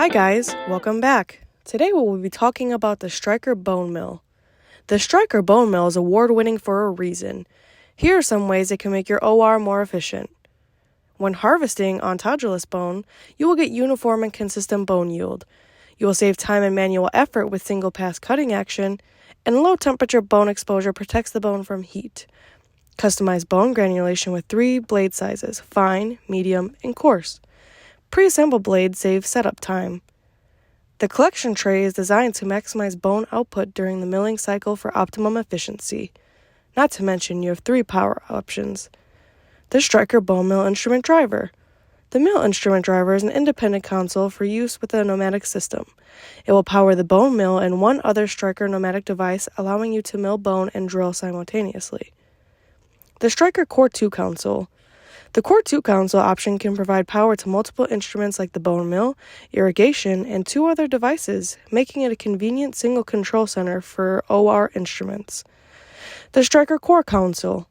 Hi guys, welcome back. Today we will be talking about the Stryker bone mill. The Stryker bone mill is award-winning for a reason. Here are some ways it can make your OR more efficient. When harvesting ontologous bone, you will get uniform and consistent bone yield. You will save time and manual effort with single-pass cutting action, and low-temperature bone exposure protects the bone from heat. Customize bone granulation with 3 blade sizes: fine, medium, and coarse. Pre-assembled blades save setup time. The collection tray is designed to maximize bone output during the milling cycle for optimum efficiency. Not to mention, you have 3 power options. The Stryker bone mill instrument driver. The mill instrument driver is an independent console for use with a pneumatic system. It will power the bone mill and one other Stryker pneumatic device, allowing you to mill bone and drill simultaneously. The Stryker Core 2 console. The Core 2 console option can provide power to multiple instruments like the bone mill, irrigation, and 2 other devices, making it a convenient single control center for OR instruments. The Stryker Core console.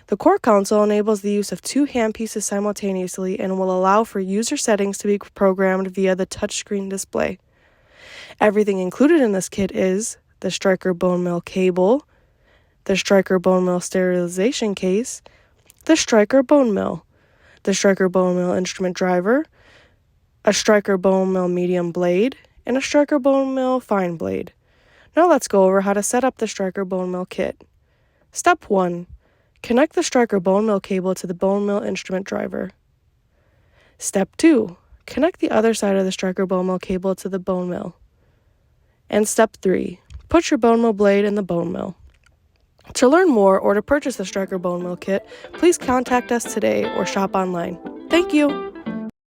The Core console enables the use of 2 handpieces simultaneously and will allow for user settings to be programmed via the touchscreen display. Everything included in this kit is the Stryker bone mill cable, the Stryker bone mill sterilization case, the Stryker bone mill, the Stryker bone mill instrument driver, a Stryker bone mill medium blade, and a Stryker bone mill fine blade. Now let's go over how to set up the Stryker bone mill kit. Step 1. Connect the Stryker bone mill cable to the bone mill instrument driver. Step 2. Connect the other side of the Stryker bone mill cable to the bone mill. And Step 3. Put your bone mill blade in the bone mill. To learn more or to purchase the Stryker bone mill kit, please contact us today or shop online. Thank you!